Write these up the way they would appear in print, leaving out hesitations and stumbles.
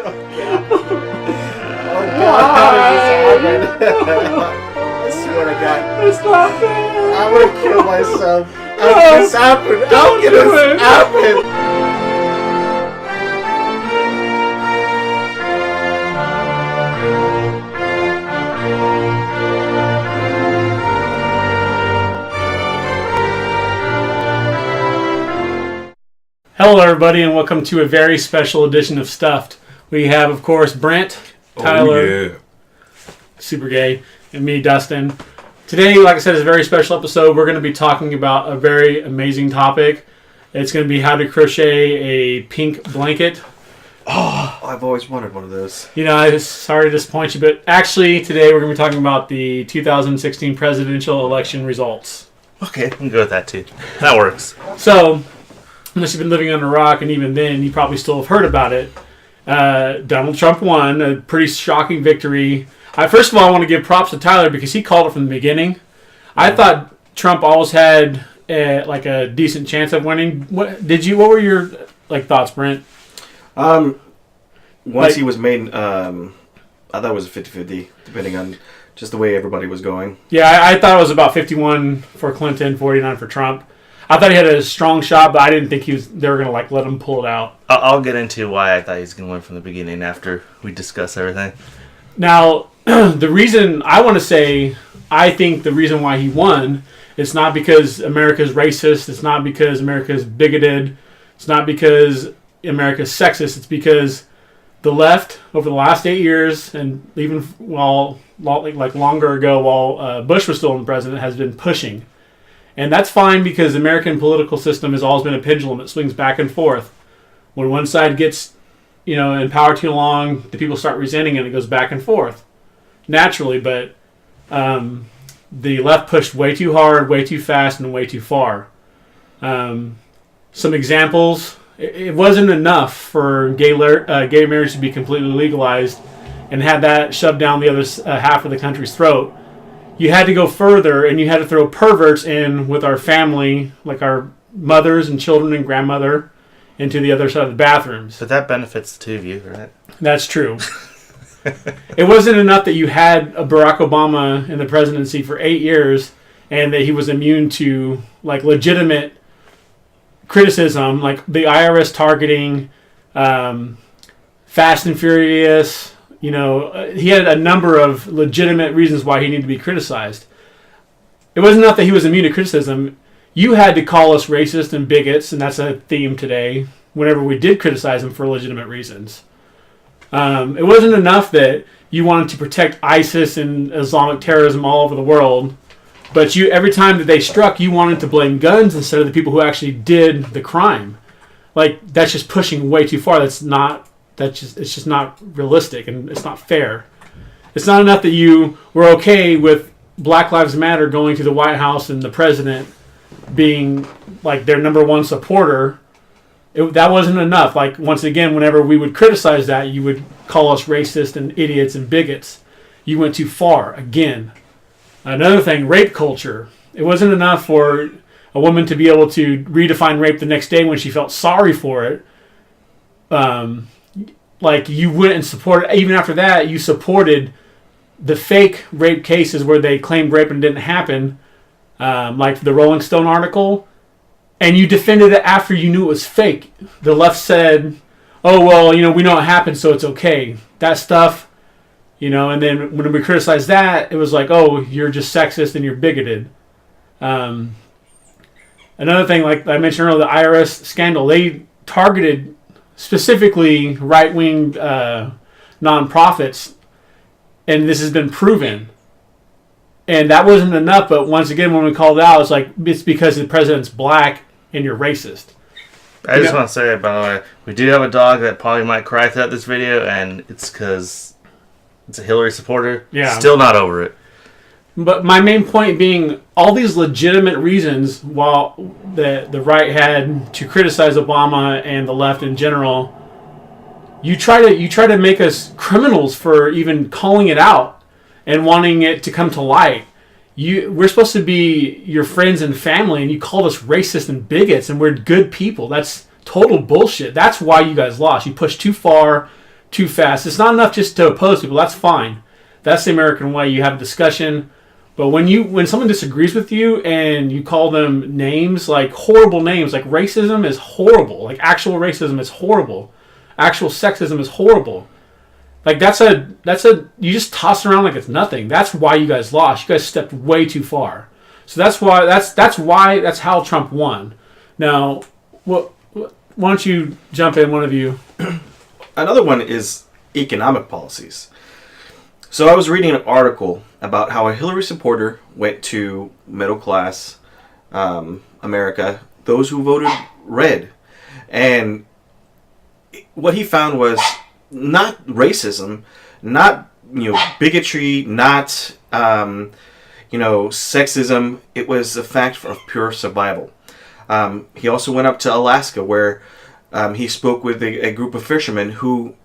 How did this happen? I swear to God. It's not fair. I'm gonna kill myself. How did this happen? How did this happen? Hello, everybody, and welcome to a very special edition of Stuffed. We have, of course, Brent, Tyler, Super Gay, and me, Dustin. Today, like I said, is a very special episode. We're going to be talking about a very amazing topic. It's going to be how to crochet a pink blanket. Oh, I've always wanted one of those. You know, I'm sorry to disappoint you, but actually, today we're going to be talking about the 2016 presidential election results. Okay, I can go with that too. That works. So, unless you've been living under a rock, and even then, you probably still have heard about it. Donald Trump won a pretty shocking victory. First of all, I want to give props to Tyler because he called it from the beginning. I thought Trump always had a decent chance of winning. What were your thoughts, Brent? Once he was made, I thought it was a 50-50, depending on just the way everybody was going. Yeah, I thought it was about 51 for Clinton, 49 for Trump. I thought he had a strong shot, but I didn't think they were going to let him pull it out. I'll get into why I thought he was going to win from the beginning after we discuss everything. Now, the reason I want to say, I think the reason why he won, it's not because America's racist, it's not because America's bigoted, it's not because America's sexist, it's because the left, over the last 8 years, and even longer ago while Bush was still president, has been pushing. And that's fine because the American political system has always been a pendulum. It swings back and forth. When one side gets, in power too long, the people start resenting it and it goes back and forth. Naturally, but the left pushed way too hard, way too fast, and way too far. Some examples. It wasn't enough for gay marriage to be completely legalized and had that shoved down the other half of the country's throat. You had to go further, and you had to throw perverts in with our family, like our mothers and children and grandmother, into the other side of the bathrooms. But that benefits the two of you, right? That's true. It wasn't enough that you had a Barack Obama in the presidency for 8 years, and that he was immune to legitimate criticism, like the IRS targeting, Fast and Furious. He had a number of legitimate reasons why he needed to be criticized. It wasn't enough that he was immune to criticism. You had to call us racist and bigots, and that's a theme today, whenever we did criticize him for legitimate reasons. It wasn't enough that you wanted to protect ISIS and Islamic terrorism all over the world, but every time that they struck, you wanted to blame guns instead of the people who actually did the crime. That's just pushing way too far. It's just not realistic, and it's not fair. It's not enough that you were okay with Black Lives Matter going to the White House and the president being their number one supporter. That wasn't enough. Once again, whenever we would criticize that, you would call us racist and idiots and bigots. You went too far again. Another thing, rape culture. It wasn't enough for a woman to be able to redefine rape the next day when she felt sorry for it. You went and supported, even after that, you supported the fake rape cases where they claimed rape and it didn't happen, like the Rolling Stone article, and you defended it after you knew it was fake. The left said, oh, well, we know it happened, so it's okay. That stuff, and then when we criticized that, it was oh, you're just sexist and you're bigoted. Another thing, like I mentioned earlier, the IRS scandal, they targeted specifically right-wing nonprofits, and this has been proven. And that wasn't enough, but once again, when we called it out, it's because the president's black and you're racist. I just want to say, by the way, we do have a dog that probably might cry throughout this video, and it's because it's a Hillary supporter. Yeah. Still not over it. But my main point being, all these legitimate reasons, while the right had to criticize Obama and the left in general, you try to make us criminals for even calling it out and wanting it to come to light. We're supposed to be your friends and family, and you called us racist and bigots, and we're good people. That's total bullshit. That's why you guys lost. You pushed too far, too fast. It's not enough just to oppose people. That's fine. That's the American way. You have a discussion. But when someone disagrees with you and you call them names, like horrible names, like racism is horrible. Like actual racism is horrible. Actual sexism is horrible. Like that's a you just toss it around like it's nothing. That's why you guys lost. You guys stepped way too far. So that's how Trump won. Now, why don't you jump in, one of you? Another one is economic policies. So I was reading an article about how a Hillary supporter went to middle class America, those who voted red, and what he found was not racism, not bigotry, not sexism. It was a fact of pure survival. He also went up to Alaska, where he spoke with a group of fishermen who,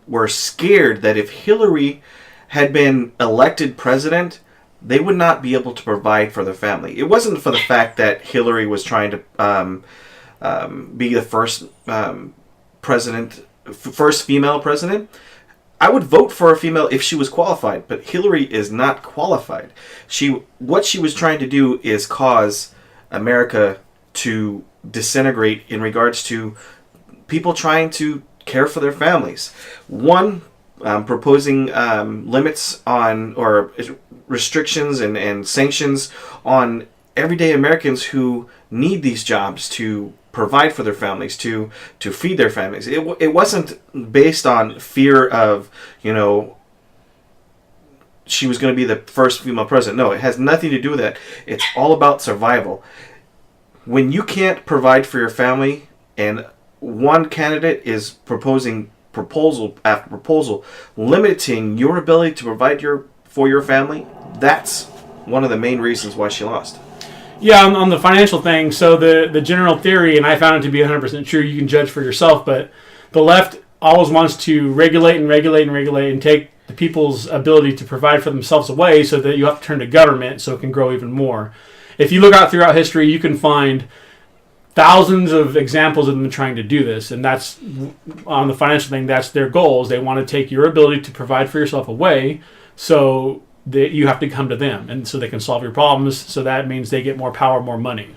were scared that if Hillary had been elected president, they would not be able to provide for their family. It wasn't for the fact that Hillary was trying to be the first first female president. I would vote for a female if she was qualified, but Hillary is not qualified. What she was trying to do is cause America to disintegrate in regards to people trying to care for their families. One, proposing limits on or restrictions and sanctions on everyday Americans who need these jobs to provide for their families, to feed their families. It wasn't based on fear of, she was going to be the first female president. No, it has nothing to do with that. It's all about survival. When you can't provide for your family and one candidate is proposing proposal after proposal limiting your ability to provide for your family, that's one of the main reasons why she lost. Yeah, on the financial thing, so the general theory, and I found it to be 100% true, you can judge for yourself, but the left always wants to regulate and take the people's ability to provide for themselves away so that you have to turn to government so it can grow even more. If you look out throughout history, you can find thousands of examples of them trying to do this, and that's on the financial thing. That's their goals. They want to take your ability to provide for yourself away, so that you have to come to them, and so they can solve your problems. So that means they get more power, more money.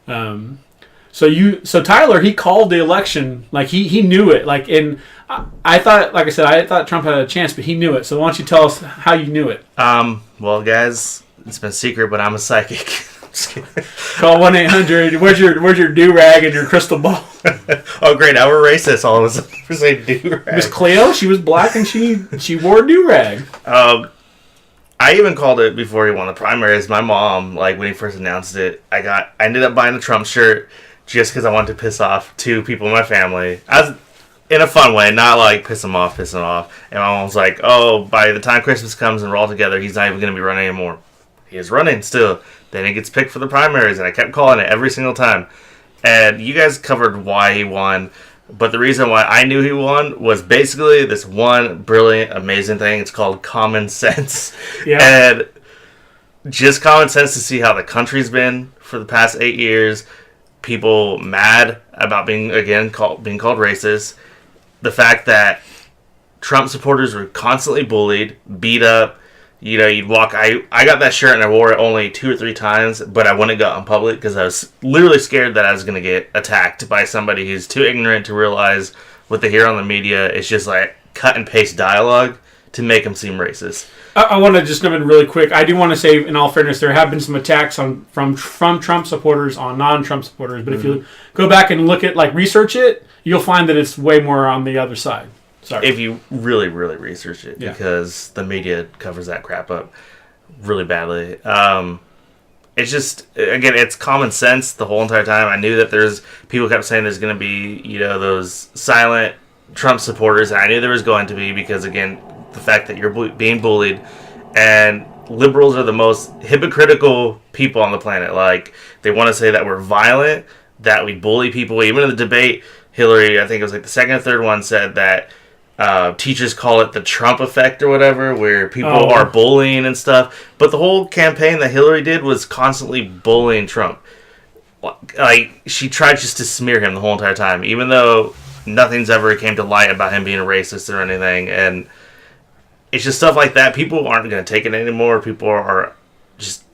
So Tyler, he called the election like he knew it. Like, and I thought Trump had a chance, but he knew it. So why don't you tell us how you knew it? Well, guys, it's been secret, but I'm a psychic. Call 1-800. Where's your do-rag and your crystal ball? Oh, great! Now we're racist. All of a sudden, we're saying do-rag. Miss Cleo, she was black and she wore a do-rag. I even called it before he won the primaries. My mom, like when he first announced it, I ended up buying a Trump shirt just because I wanted to piss off two people in my family. In a fun way, not like piss them off. And my mom was like, "Oh, by the time Christmas comes and we're all together, he's not even going to be running anymore." He is running still. Then he gets picked for the primaries, and I kept calling it every single time. And you guys covered why he won, but the reason why I knew he won was basically this one brilliant, amazing thing. It's called common sense. Yeah. And just common sense to see how the country's been for the past 8 years. People mad about being called racist. The fact that Trump supporters were constantly bullied, beat up. You'd walk. I got that shirt and I wore it only 2 or 3 times, but I wouldn't go out in public because I was literally scared that I was going to get attacked by somebody who's too ignorant to realize what they hear on the media is just like cut and paste dialogue to make them seem racist. I want to just jump in really quick. I do want to say, in all fairness, there have been some attacks from Trump supporters on non-Trump supporters, but if you go back and look at, research it, you'll find that it's way more on the other side. Sorry. If you really, really research it, because the media covers that crap up really badly. It's just, again, it's common sense the whole entire time. I knew that people kept saying there's going to be, those silent Trump supporters, and I knew there was going to be because, again, the fact that you're being bullied, and liberals are the most hypocritical people on the planet. Like, they want to say that we're violent, that we bully people. Even in the debate, Hillary, I think it was the second or third one, said that teachers call it the Trump effect or whatever, where people are bullying and stuff. But the whole campaign that Hillary did was constantly bullying Trump. Like, she tried just to smear him the whole entire time, even though nothing's ever came to light about him being a racist or anything. And it's just stuff like that. People aren't going to take it anymore. People are just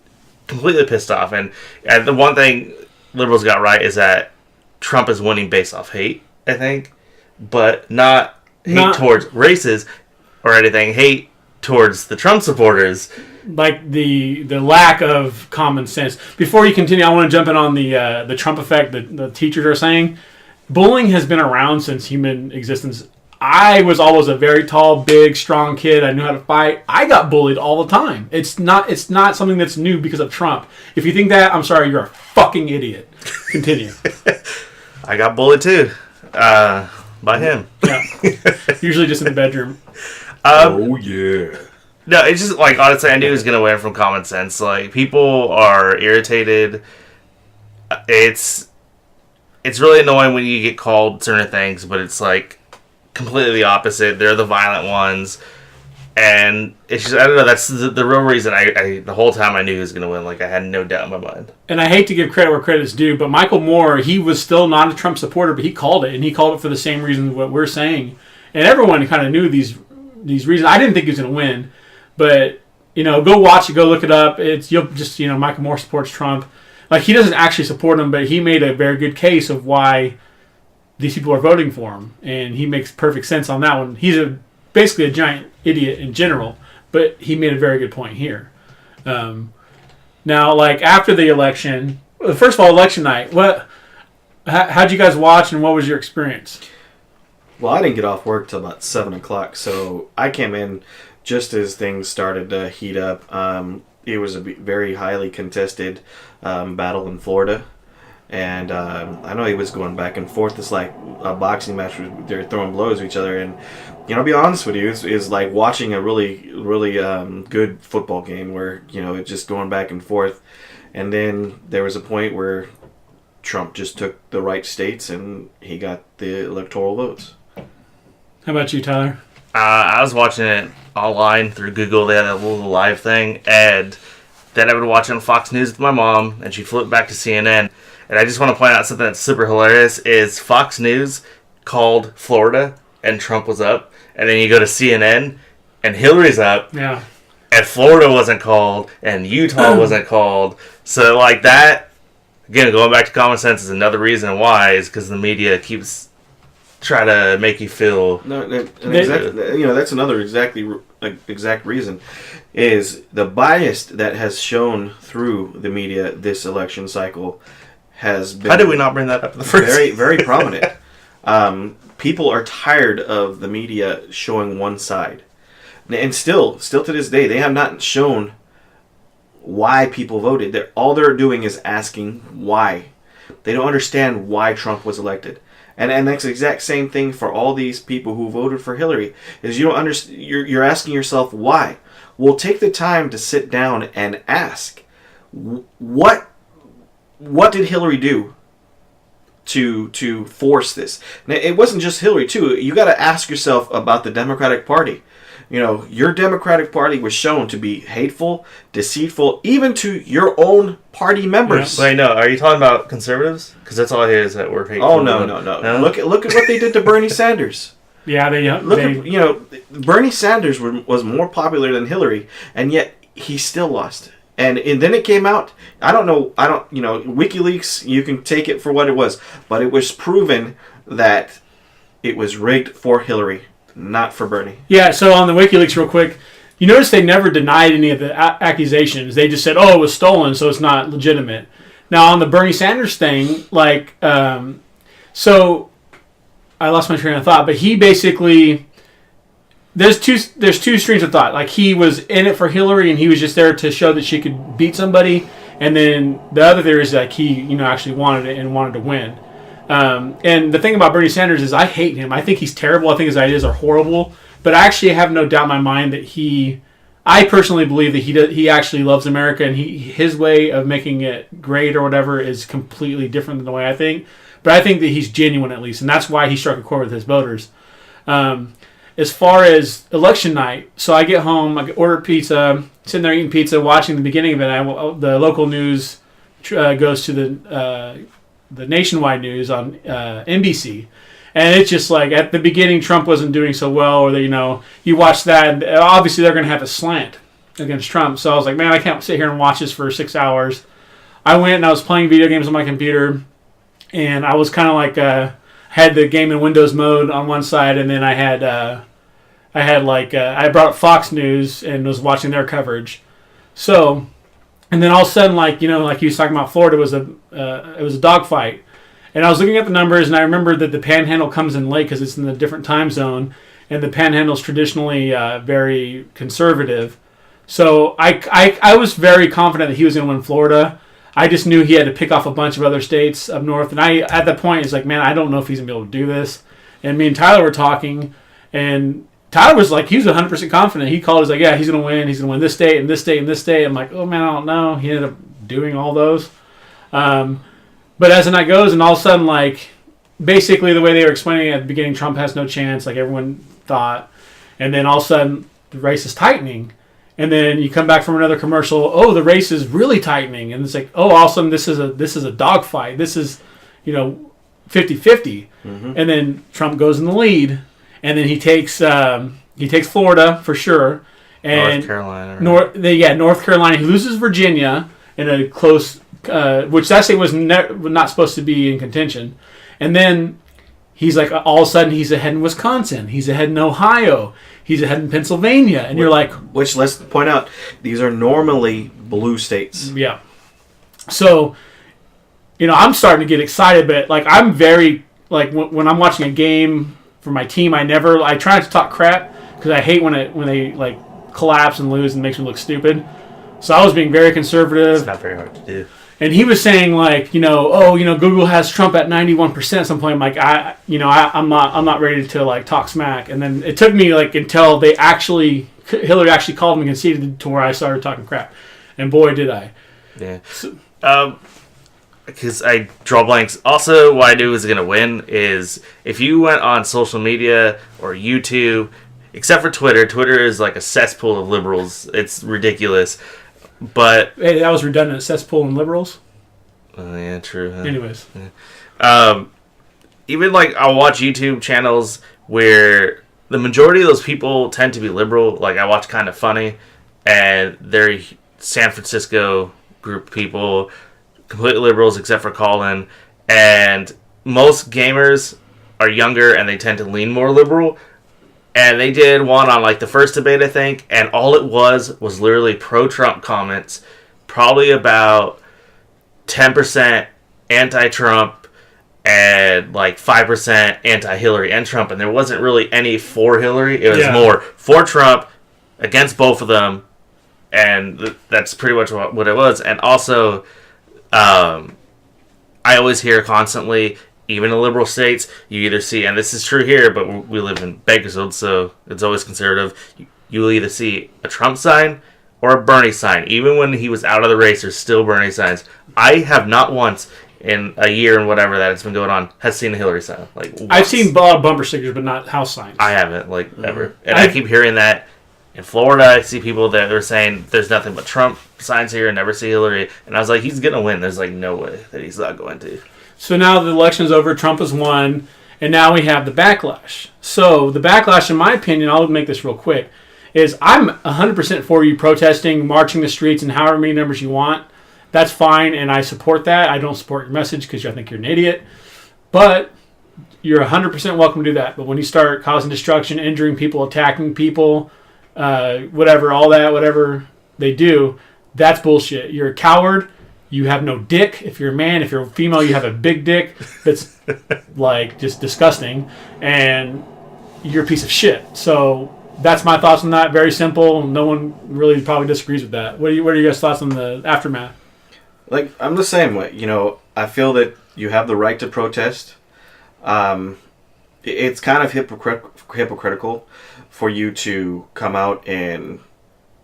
completely pissed off. And the one thing liberals got right is that Trump is winning based off hate, I think, but not hate towards races or anything. Hate towards the Trump supporters. Like the lack of common sense. Before you continue, I want to jump in on the Trump effect that the teachers are saying. Bullying has been around since human existence. I was always a very tall, big, strong kid. I knew how to fight. I got bullied all the time. It's not something that's new because of Trump. If you think that, I'm sorry, you're a fucking idiot. Continue. I got bullied too. By him. Yeah. Usually just in the bedroom. Oh, yeah. No, it's just, like, honestly, I knew he was going to win from common sense. Like, people are irritated. It's really annoying when you get called certain things, but it's, like, completely the opposite. They're the violent ones. And it's just, I don't know, that's the real reason I the whole time I knew he was going to win. Like, I had no doubt in my mind. And I hate to give credit where credit is due, but Michael Moore, he was still not a Trump supporter, but he called it, and he called it for the same reasons what we're saying. And everyone kind of knew these reasons. I didn't think he was going to win, but, go watch it, go look it up. You'll just, Michael Moore supports Trump. Like, he doesn't actually support him, but he made a very good case of why these people are voting for him, and he makes perfect sense on that one. He's basically a giant idiot in general, but he made a very good point here. Now, like, after the election, first of all, election night, how'd you guys watch, and what was your experience? Well, I didn't get off work till about 7 o'clock, so I came in just as things started to heat up. It was a very highly contested battle in Florida, and I know he was going back and forth. It's like a boxing match where they're throwing blows to each other, and I'll be honest with you, it's like watching a really, really good football game where it's just going back and forth. And then there was a point where Trump just took the right states and he got the electoral votes. How about you, Tyler? I was watching it online through Google. They had a little live thing, and then I would watch it on Fox News with my mom, and she flipped back to CNN. And I just want to point out something that's super hilarious is Fox News called Florida, and Trump was up. And then you go to CNN, and Hillary's up. Yeah. And Florida wasn't called, and Utah wasn't called. So, like that, again, going back to common sense is another reason why, is because the media keeps trying to make you feel... That's another exact reason, is the bias that has shown through the media this election cycle has been... How did we not bring that up in the first... Very, very prominent. People are tired of the media showing one side. And still to this day, they have not shown why people voted. All they're doing is asking why. They don't understand why Trump was elected. And that's the exact same thing for all these people who voted for Hillary. Is you don't understand. You're asking yourself why. Well, take the time to sit down and ask, what did Hillary do to force this? Now, it wasn't just Hillary too. You got to ask yourself about the Democratic Party. Your Democratic Party was shown to be hateful, deceitful, even to your own party members. Wait, no. Are you talking about conservatives? Because that's all I hear is that we're hateful. Oh, no. Look at what they did to Bernie Sanders. Yeah, Bernie Sanders was more popular than Hillary, and yet he still lost. And then it came out. WikiLeaks, you can take it for what it was, but it was proven that it was rigged for Hillary, not for Bernie. Yeah, so on the WikiLeaks real quick, you notice they never denied any of the accusations. They just said, it was stolen, so it's not legitimate. Now, on the Bernie Sanders thing, so I lost my train of thought, but he basically... There's two streams of thought. Like, he was in it for Hillary, and he was just there to show that she could beat somebody. And then the other theory is that he, actually wanted it and wanted to win. And the thing about Bernie Sanders is I hate him. I think he's terrible. I think his ideas are horrible. But I actually have no doubt in my mind that I personally believe that he actually loves America, and his way of making it great or whatever is completely different than the way I think. But I think that he's genuine at least, and that's why he struck a chord with his voters. As far as election night, so I get home, I order pizza, sitting there eating pizza, watching the beginning of it. The local news goes to the nationwide news on NBC, And it's just like at the beginning, Trump wasn't doing so well, or you watch that, and obviously they're going to have a slant against Trump. So I was like, man, I can't sit here and watch this for 6 hours. I went and I was playing video games on my computer, and I was kind of like had the game in Windows mode on one side, and then I brought up Fox News and was watching their coverage. So, and then all of a sudden, like you was talking about, Florida was it was a dogfight, and I was looking at the numbers, and I remembered that the Panhandle comes in late because it's in a different time zone, and the Panhandle is traditionally very conservative. So I was very confident that he was going to win Florida. I just knew he had to pick off a bunch of other states up north, and I at that point it's like, man, I don't know if he's going to be able to do this. And me and Tyler were talking, and Tyler was like, he was 100% confident. He called, like, yeah, he's going to win. He's going to win this state and this state and this state. I'm like, oh, man, I don't know. He ended up doing all those. But as the night goes, and all of a sudden, like, basically the way they were explaining it at the beginning, Trump has no chance, like everyone thought. And then all of a sudden, the race is tightening. And then you come back from another commercial, oh, the race is really tightening. And it's like, oh, all of a sudden, this is a dogfight. This is, 50-50. Mm-hmm. And then Trump goes in the lead. And then he takes Florida for sure, and North Carolina. Right? North Carolina. He loses Virginia in a close, which that state was not supposed to be in contention. And then he's like, all of a sudden, he's ahead in Wisconsin. He's ahead in Ohio. He's ahead in Pennsylvania. And you're like, which let's point out, these are normally blue states. Yeah. So, I'm starting to get excited, but like I'm very like when I'm watching a game for my team, I try not to talk crap because I hate when they like collapse and lose and makes me look stupid. So I was being very conservative. It's not very hard to do. And he was saying like, Google has Trump at 91% at some point. I'm like, I'm not ready to like talk smack. And then it took me like until Hillary actually called me and conceded to where I started talking crap. And boy, did I. Yeah. Because I draw blanks. Also, what I knew was going to win is if you went on social media or YouTube, except for Twitter. Twitter is like a cesspool of liberals. It's ridiculous. But hey, that was redundant. Cesspool and liberals. Yeah, true. Huh? Anyways, even like I'll watch YouTube channels where the majority of those people tend to be liberal. Like I watch Kind of Funny, and they're San Francisco group of people. Completely liberals except for Colin, and most gamers are younger and they tend to lean more liberal. And they did one on like the first debate, I think, and all it was literally pro-Trump comments, probably about 10% anti-Trump and like 5% anti-Hillary and Trump, and there wasn't really any for Hillary. It was more for Trump against both of them, and that's pretty much what it was. And also, I always hear constantly, even in liberal states, you either see, and this is true here, but we live in Bakersfield, so it's always conservative, you will either see a Trump sign or a Bernie sign. Even when he was out of the race, there's still Bernie signs. I have not once in a year and whatever that it's been going on has seen a Hillary sign. Like once. I've seen bumper stickers, but not house signs. I haven't, ever. And I keep hearing that. In Florida, I see people that are saying there's nothing but Trump signs here and never see Hillary. And I was like, he's going to win. There's like no way that he's not going to. So now the election's over, Trump has won, and now we have the backlash. So the backlash, in my opinion, I'll make this real quick, is I'm 100% for you protesting, marching the streets, and however many numbers you want. That's fine, and I support that. I don't support your message because I think you're an idiot. But you're 100% welcome to do that. But when you start causing destruction, injuring people, attacking people, whatever they do, that's bullshit. You're a coward. You have no dick. If you're a man, if you're a female, you have a big dick that's like just disgusting, and you're a piece of shit. So that's my thoughts on that. Very simple. No one really probably disagrees with that. What are your guys' thoughts on the aftermath? Like, I'm the same way. I feel that you have the right to protest. It's kind of hypocritical for you to come out and,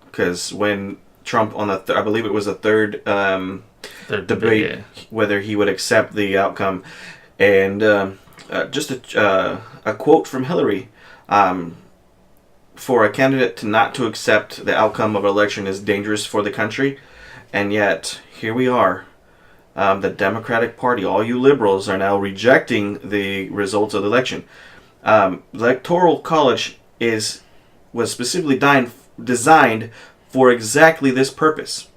because when Trump on the I believe it was the third debate, whether he would accept the outcome, and just a quote from Hillary, for a candidate not to accept the outcome of an election is dangerous for the country, and yet here we are, the Democratic Party, all you liberals, are now rejecting the results of the election. The Electoral College was specifically designed for exactly this purpose.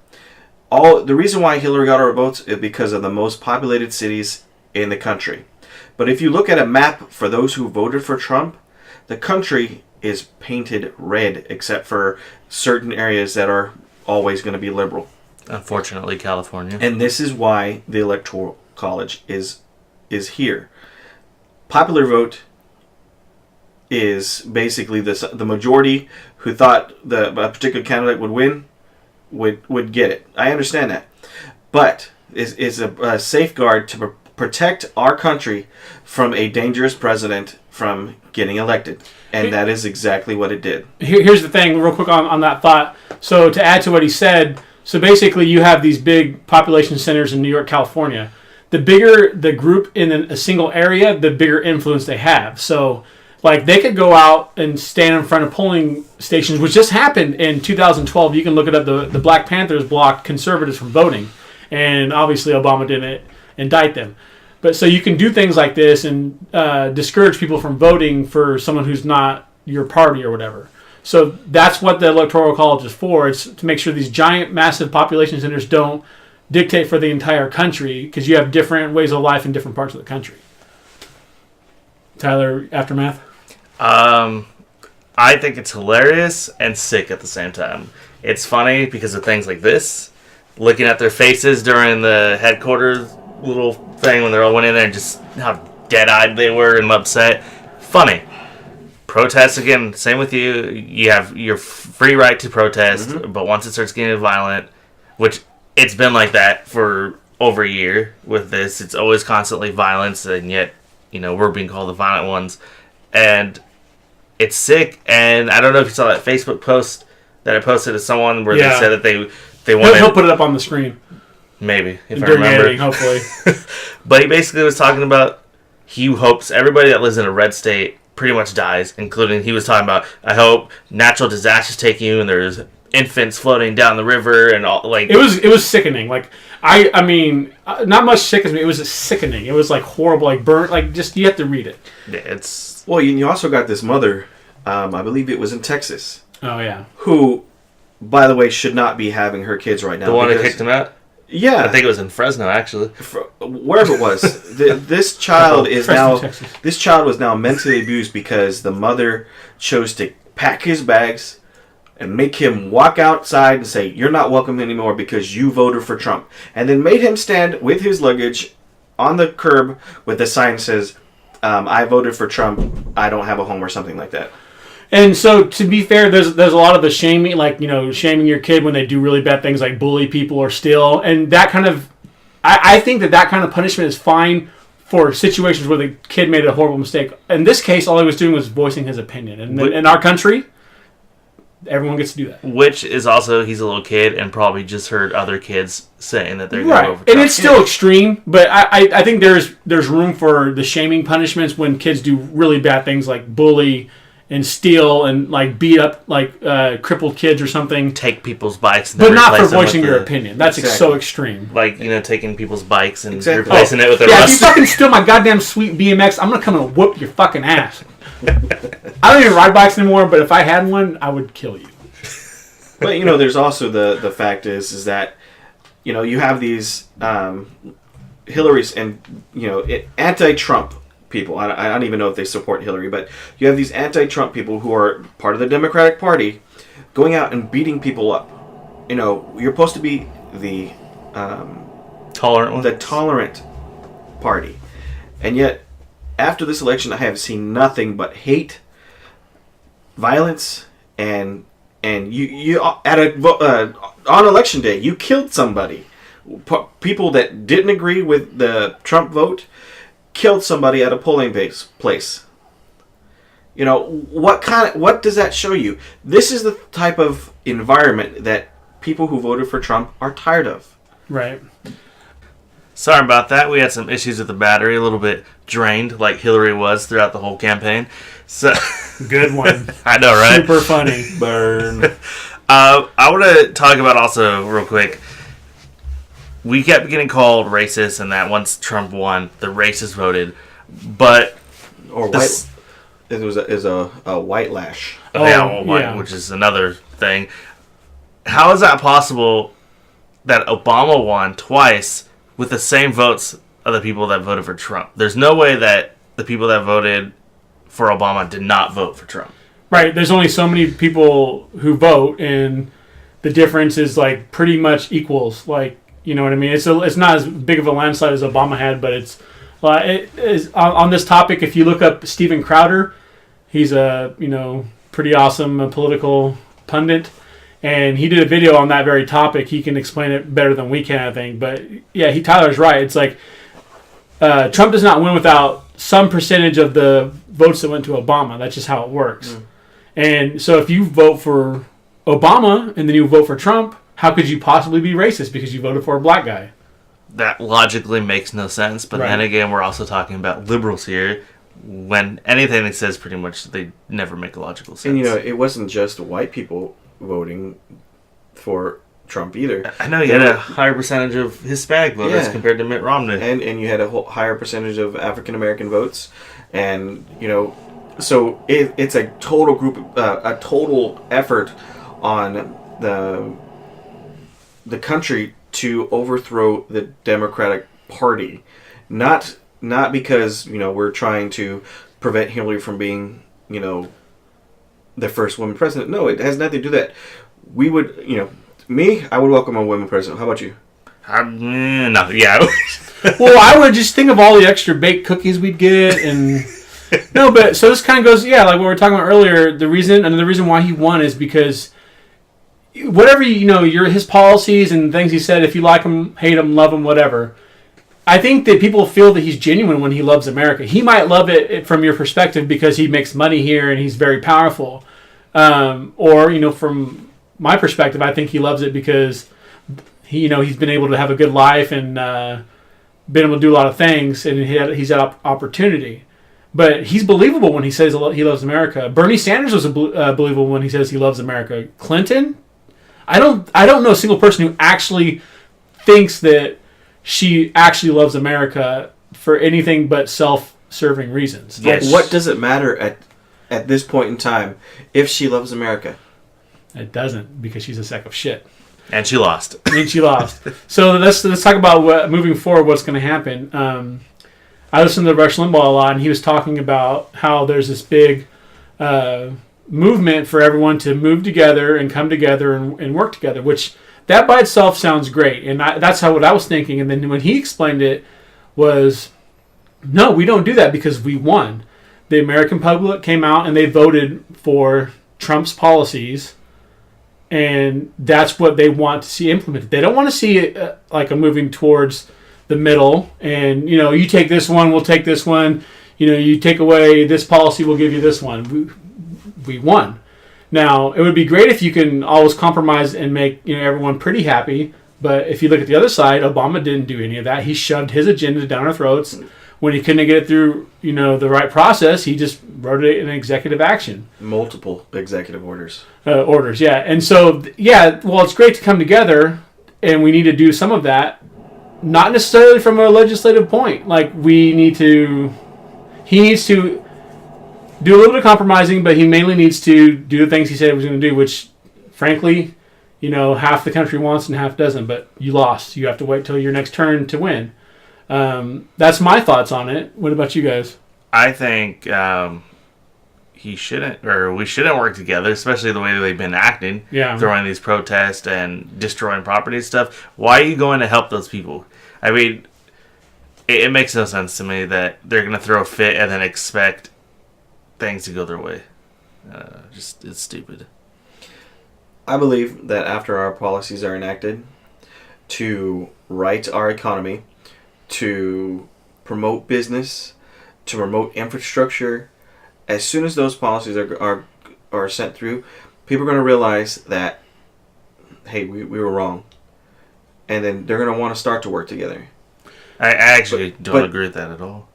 The reason why Hillary got our votes is because of the most populated cities in the country. But if you look at a map for those who voted for Trump, the country is painted red except for certain areas that are always going to be liberal. Unfortunately, California. And this is why the Electoral College is here. Popular vote is basically the majority who thought a particular candidate would win would get it. I understand that. But it's a safeguard to protect our country from a dangerous president from getting elected. And that is exactly what it did. Here's the thing, real quick on that thought. So to add to what he said, so basically you have these big population centers in New York, California. The bigger the group in a single area, the bigger influence they have. So like they could go out and stand in front of polling stations, which just happened in 2012. You can look it up. The Black Panthers blocked conservatives from voting. And obviously Obama didn't indict them. But so you can do things like this and discourage people from voting for someone who's not your party or whatever. So that's what the Electoral College is for. It's to make sure these giant, massive population centers don't dictate for the entire country, because you have different ways of life in different parts of the country. Tyler, aftermath? I think it's hilarious and sick at the same time. It's funny because of things like this. Looking at their faces during the headquarters little thing when they all went in there and just how dead-eyed they were and upset. Funny. Protests, again, same with you. You have your free right to protest, but once it starts getting violent, which it's been like that for over a year with this, it's always constantly violence, and yet, we're being called the violent ones. And it's sick, and I don't know if you saw that Facebook post that I posted to someone where they said that they wanted... He'll put it up on the screen. Maybe, if I during remember. editing, hopefully. But he basically was talking about he hopes everybody that lives in a red state pretty much dies, including he was talking about, I hope natural disasters take you and there's infants floating down the river and all, like... It was sickening. Like, I mean, not much sickens me. It was just sickening. It was, like, horrible, like, burnt, like, just, you have to read it. Yeah, it's... Well, you also got this mother, I believe it was in Texas. Oh, yeah. Who, by the way, should not be having her kids right now. The one that kicked him out? Yeah. I think it was in Fresno, actually. Wherever it was. This child is Fresno, now... Texas. This child was now mentally abused because the mother chose to pack his bags and make him walk outside and say, you're not welcome anymore because you voted for Trump. And then made him stand with his luggage on the curb with a sign that says, I voted for Trump, I don't have a home, or something like that. And so, to be fair, there's a lot of the shaming, like, shaming your kid when they do really bad things like bully people or steal. And that kind of... I think that kind of punishment is fine for situations where the kid made a horrible mistake. In this case, all he was doing was voicing his opinion. And in our country, everyone gets to do that. Which is also, he's a little kid and probably just heard other kids saying that they're going to vote for Trump. And it's still extreme, but I think there's room for the shaming punishments when kids do really bad things like bully and steal and like beat up like crippled kids or something. Take people's bikes. And but not for replace them with voicing your opinion. That's so extreme. Like, taking people's bikes and replacing it with a If you rust. fucking steal my goddamn sweet BMX, I'm going to come and whoop your fucking ass. I don't even ride bikes anymore, but if I had one, I would kill you. But, there's also the fact is that, you have these Hillary's and, anti-Trump people. I don't even know if they support Hillary, but you have these anti-Trump people who are part of the Democratic Party going out and beating people up. You're supposed to be the tolerant one? The tolerant party. And yet, after this election, I have seen nothing but hate, violence, and you on election day, you killed somebody. People that didn't agree with the Trump vote killed somebody at a polling place. What does that show you? This is the type of environment that people who voted for Trump are tired of. Right. Sorry about that. We had some issues with the battery, a little bit drained, like Hillary was throughout the whole campaign. So good one. I know, right? Super funny. Burn. I want to talk about also real quick. we kept getting called racist, and that once Trump won, the racists voted. But Or this, white. It was a white lash. which is another thing. How is that possible that Obama won twice with the same votes of the people that voted for Trump? There's no way that the people that voted for Obama did not vote for Trump. Right. There's only so many people who vote, and the difference is like pretty much equals. Like, you know what I mean? It's not as big of a landslide as Obama had, but it is on this topic. If you look up Steven Crowder, he's a pretty awesome political pundit, and he did a video on that very topic. He can explain it better than we can, I think. But yeah, Tyler's right. It's like Trump does not win without some percentage of the votes that went to Obama. That's just how it works. Mm. And so if you vote for Obama and then you vote for Trump, how could you possibly be racist because you voted for a black guy? That logically makes no sense. But then again, we're also talking about liberals here. When anything they says, pretty much they never make a logical sense. And it wasn't just white people voting for Trump either. I know you had a higher percentage of Hispanic voters compared to Mitt Romney, and you had a higher percentage of African American votes, and so it's a total group, a total effort on the country to overthrow the Democratic Party, not because we're trying to prevent Hillary from being the first woman president. No, it has nothing to do with that. We would I would welcome a woman president. How about you? Nothing. Yeah. Well, I would just think of all the extra baked cookies we'd get, and no, but so this kind of goes, like what we were talking about earlier. The reason why he won is because whatever his policies and things he said. If you like him, hate him, love him, whatever. I think that people feel that he's genuine when he loves America. He might love it from your perspective because he makes money here and he's very powerful, or from my perspective, I think he loves it because he's been able to have a good life and been able to do a lot of things, and he's had opportunity. But he's believable when he says he loves America. Bernie Sanders was believable when he says he loves America. Clinton, I don't know a single person who actually thinks that she actually loves America for anything but self-serving reasons. Yes. What does it matter at this point in time if she loves America? It doesn't, because she's a sack of shit. And she lost. So let's talk about moving forward, what's going to happen. I listened to Rush Limbaugh a lot, and he was talking about how there's this big movement for everyone to move together and come together and work together, which that by itself sounds great. And that's what I was thinking. And then when he explained it was, no, we don't do that because we won. The American public came out and they voted for Trump's policies, and that's what they want to see implemented. They don't want to see it like a moving towards the middle, and you take this one, we'll take this one. You take away this policy, we'll give you this one. We won. Now, it would be great if you can always compromise and make everyone pretty happy. But if you look at the other side, Obama didn't do any of that. He shoved his agenda down our throats. When he couldn't get it through, the right process, he just wrote it in executive action. Multiple executive orders. Orders, yeah. And so, well, it's great to come together, and we need to do some of that. Not necessarily from a legislative point. Like, he needs to do a little bit of compromising, but he mainly needs to do the things he said he was going to do, which, frankly, half the country wants and half doesn't. But you lost. You have to wait till your next turn to win. That's my thoughts on it. What about you guys? I think we shouldn't work together, especially the way they've been acting, throwing these protests and destroying property and stuff. Why are you going to help those people? I mean, it makes no sense to me that they're going to throw a fit and then expect things to go their way. It's stupid. I believe that after our policies are enacted to right our economy, to promote business, to promote infrastructure, as soon as those policies are sent through, people are going to realize that, hey, we were wrong. And then they're going to want to start to work together. I actually don't agree with that at all.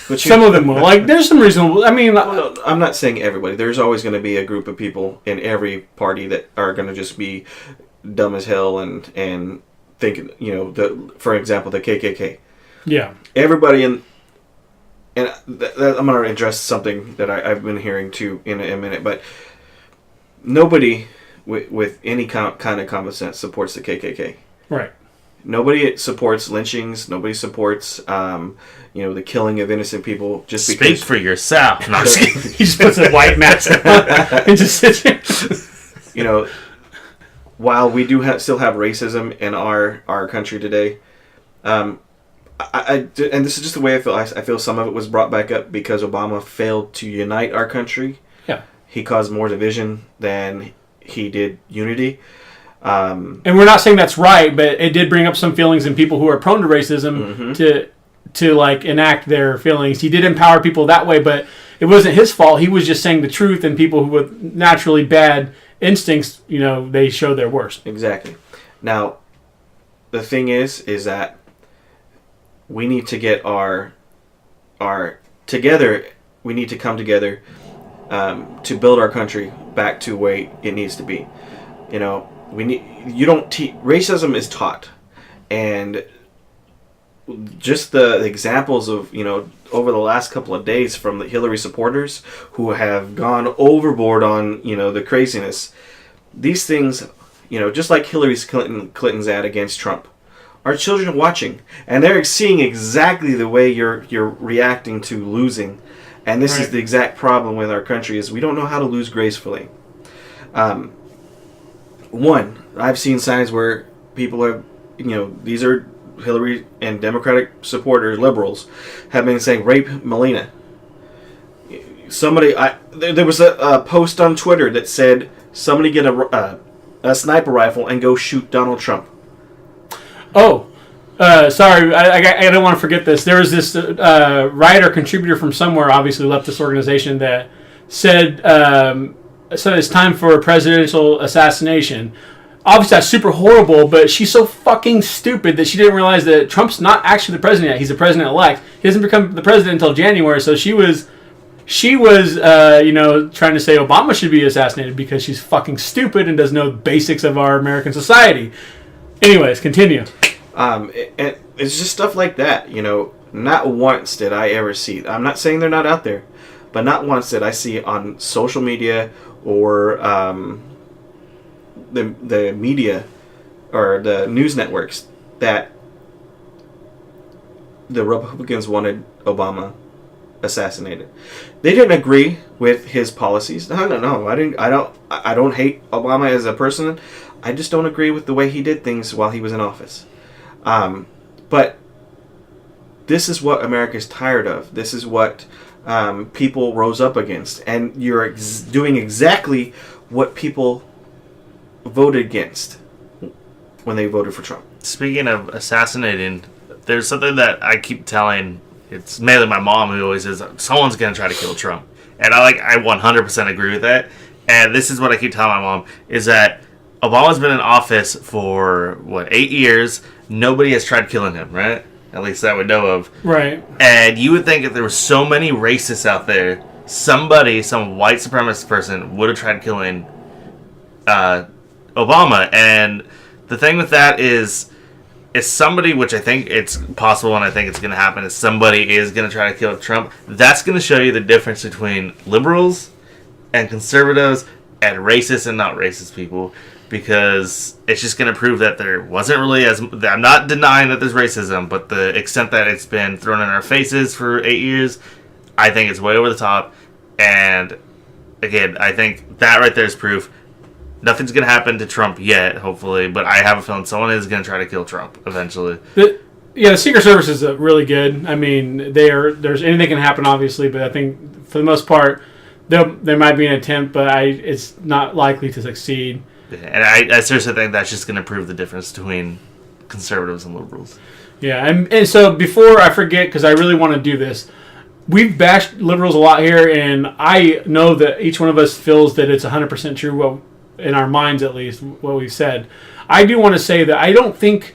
But some of them will. Like, there's some reasonable... I mean... No, I'm not saying everybody. There's always going to be a group of people in every party that are going to just be dumb as hell and think, for example, the KKK. Yeah. Everybody I'm going to address something that I've been hearing too in a minute, but nobody with any kind of common sense supports the KKK. Right. Nobody supports lynchings. Nobody supports, the killing of innocent people just Speak because. for yourself. No, I'm just kidding. He just puts a white mask on and just sits here. While we do still have racism in our country today, and this is just the way I feel. I feel some of it was brought back up because Obama failed to unite our country. Yeah. He caused more division than he did unity. And we're not saying that's right, but it did bring up some feelings in people who are prone to racism to like enact their feelings. He did empower people that way, but it wasn't his fault. He was just saying the truth, and people who with naturally bad instincts, they show their worst. Exactly. Now, the thing is that we need to get our together. We need to come together to build our country back to where it needs to be. Racism is taught, and just the examples of over the last couple of days from the Hillary supporters who have gone overboard on the craziness. These things, just like Clinton's ad against Trump, our children are watching, and they're seeing exactly the way you're reacting to losing, and this is the exact problem with our country is we don't know how to lose gracefully. I've seen signs where people are, these are Hillary and Democratic supporters, liberals, have been saying, rape Melania. There was a post on Twitter that said, somebody get a sniper rifle and go shoot Donald Trump. Oh, sorry, I don't want to forget this. There was this writer, contributor from somewhere, obviously left this organization, that said, so it's time for a presidential assassination. Obviously, that's super horrible, but she's so fucking stupid that she didn't realize that Trump's not actually the president yet. He's the president-elect. He doesn't become the president until January, so she was trying to say Obama should be assassinated because she's fucking stupid and doesn't know the basics of our American society. Anyways, continue. And it's just stuff like that, Not once did I ever see. I'm not saying they're not out there, but not once did I see on social media or the media or the news networks that the Republicans wanted Obama assassinated. They didn't agree with his policies. No. I don't hate Obama as a person. I just don't agree with the way he did things while he was in office. But this is what America's tired of. This is what people rose up against. And you're doing exactly what people voted against when they voted for Trump. Speaking of assassinating, there's something that I keep telling. It's mainly my mom who always says, someone's going to try to kill Trump. And I 100% agree with that. And this is what I keep telling my mom, is that Obama's been in office for, 8 years. Nobody has tried killing him, right? At least that we know of. Right. And you would think if there were so many racists out there, some white supremacist person would have tried killing Obama. And the thing with that is somebody, which I think it's possible and I think it's going to happen, is somebody is going to try to kill Trump. That's going to show you the difference between liberals and conservatives and racist and not racist people, because it's just going to prove that there wasn't really I'm not denying that there's racism, but the extent that it's been thrown in our faces for 8 years, I think it's way over the top. And again, I think that right there is proof. Nothing's going to happen to Trump yet, hopefully, but I have a feeling someone is going to try to kill Trump eventually. The Secret Service is really good. I mean, there's anything can happen, obviously, but I think for the most part, there might be an attempt, but it's not likely to succeed. And I seriously think that's just going to prove the difference between conservatives and liberals. Yeah, and so before I forget, because I really want to do this, we've bashed liberals a lot here, and I know that each one of us feels that it's 100% true, well, in our minds at least, what we've said. I do want to say that I don't think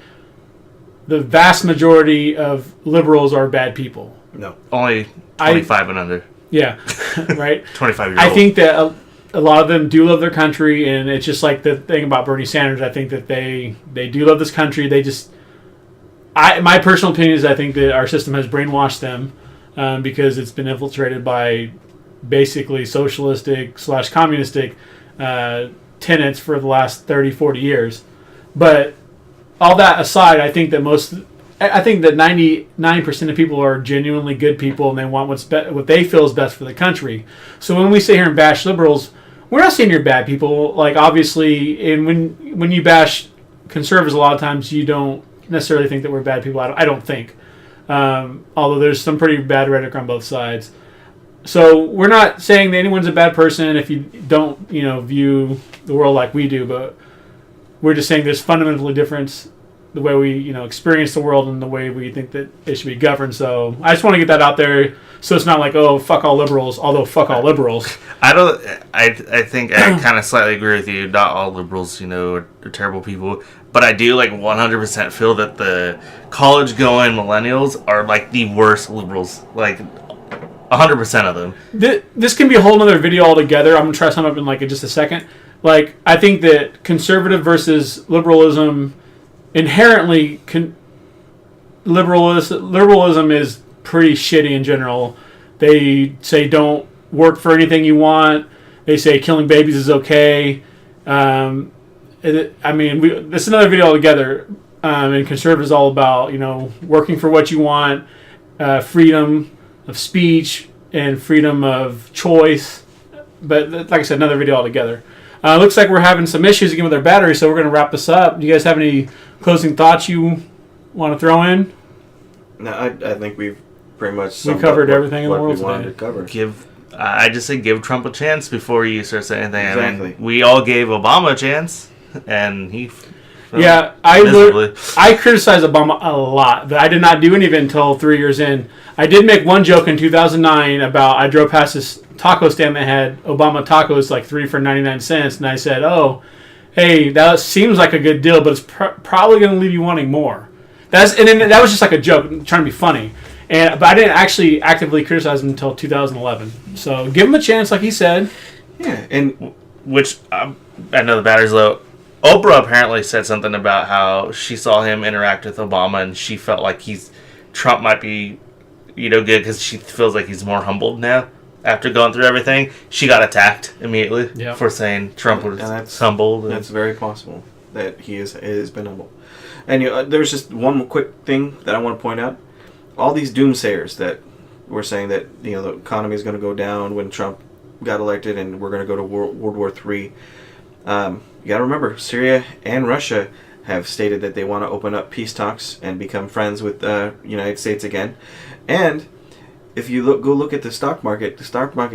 the vast majority of liberals are bad people. No. Only 25 and under. Yeah, right? 25 years old. I think that a lot of them do love their country, and it's just like the thing about Bernie Sanders. I think that they do love this country. They just, my personal opinion is I think that our system has brainwashed them because it's been infiltrated by basically socialistic / communistic tenets for the last 30, 40 years. But all that aside, I think that 99% of people are genuinely good people, and they want what they feel is best for the country. So when we sit here and bash liberals, we're not saying you're bad people. Like, obviously, and when you bash conservatives, a lot of times you don't necessarily think that we're bad people. I don't think. Although there's some pretty bad rhetoric on both sides. So we're not saying that anyone's a bad person if you don't, view the world like we do, but we're just saying there's fundamentally difference the way we, experience the world and the way we think that it should be governed. So I just want to get that out there, so it's not like, oh, fuck all liberals. Although fuck all liberals. I think I kind of slightly agree with you. Not all liberals, are terrible people, but I do 100% feel that the college-going millennials are the worst liberals. 100% of them. This can be a whole other video altogether. I'm gonna try some up in just a second. I think that conservative versus liberalism, inherently, liberalism is pretty shitty in general. They say don't work for anything you want. They say killing babies is okay. This is another video altogether. And conservative is all about working for what you want, freedom of speech and freedom of choice. But like I said, another video altogether. Looks like we're having some issues again with our battery, so we're going to wrap this up. Do you guys have any closing thoughts you want to throw in? No, I think we've pretty much covered everything in the world we wanted today. to cover. I just say give Trump a chance before you start saying anything. Exactly. We all gave Obama a chance, and he. Yeah, I criticize Obama a lot, but I did not do any of it until 3 years in. I did make one joke in 2009 about I drove past this taco stand that had Obama tacos 3 for 99 cents, and I said, oh, hey, that seems like a good deal, but it's probably going to leave you wanting more. That was just a joke, trying to be funny. But I didn't actually actively criticize him until 2011. So give him a chance, like he said. Yeah, and which I know the battery's low. Oprah apparently said something about how she saw him interact with Obama, and she felt like Trump might be, good because she feels like he's more humbled now after going through everything. She got attacked immediately for saying Trump was humbled. That's very possible that he has been humbled. And there's just one quick thing that I want to point out. All these doomsayers that were saying that the economy is going to go down when Trump got elected, and we're going to go to World War III. You got to remember, Syria and Russia have stated that they want to open up peace talks and become friends with the United States again. And if you go look at the stock market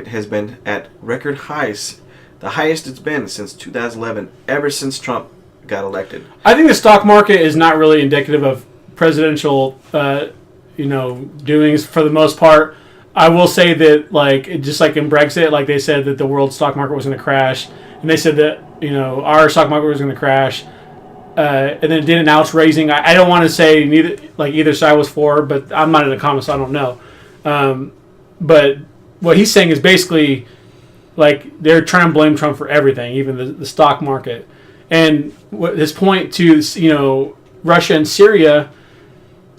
has been at record highs, the highest it's been since 2011, ever since Trump got elected. I think the stock market is not really indicative of presidential, doings for the most part. I will say that, just like in Brexit, they said that the world stock market was going to crash, and they said that our stock market was going to crash, and then did announce raising. I don't want to say either side was for, but I'm not in the comments, so I don't know. But what he's saying is basically they're trying to blame Trump for everything, even the stock market. And his point to Russia and Syria.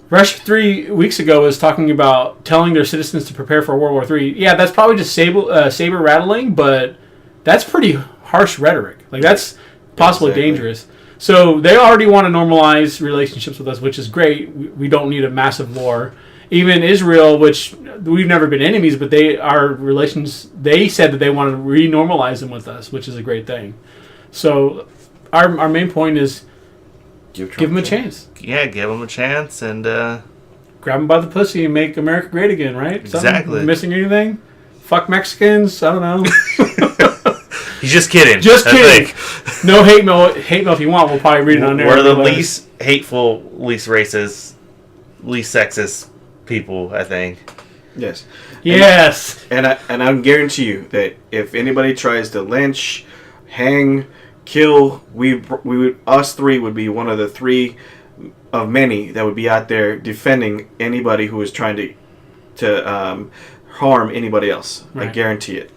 Russia 3 weeks ago was talking about telling their citizens to prepare for World War III. Yeah, that's probably just saber rattling, but that's pretty harsh rhetoric. That's possibly dangerous. So they already want to normalize relationships with us, which is great. We don't need a massive war. Even Israel, which we've never been enemies, but our relations, they said that they want to re-normalize them with us, which is a great thing. So our main point is give them a chance. Yeah, give them a chance and grab them by the pussy and make America great again, right? Exactly. Missing anything? Fuck Mexicans? I don't know. He's just kidding. Just kidding. No hate mail. Hate mail if you want. We'll probably read it on there. We're the least hateful, least racist, least sexist people, I think. Yes. Yes. And I guarantee you that if anybody tries to lynch, hang, kill, us three would be one of the three of many that would be out there defending anybody who is trying to harm anybody else. Right. I guarantee it.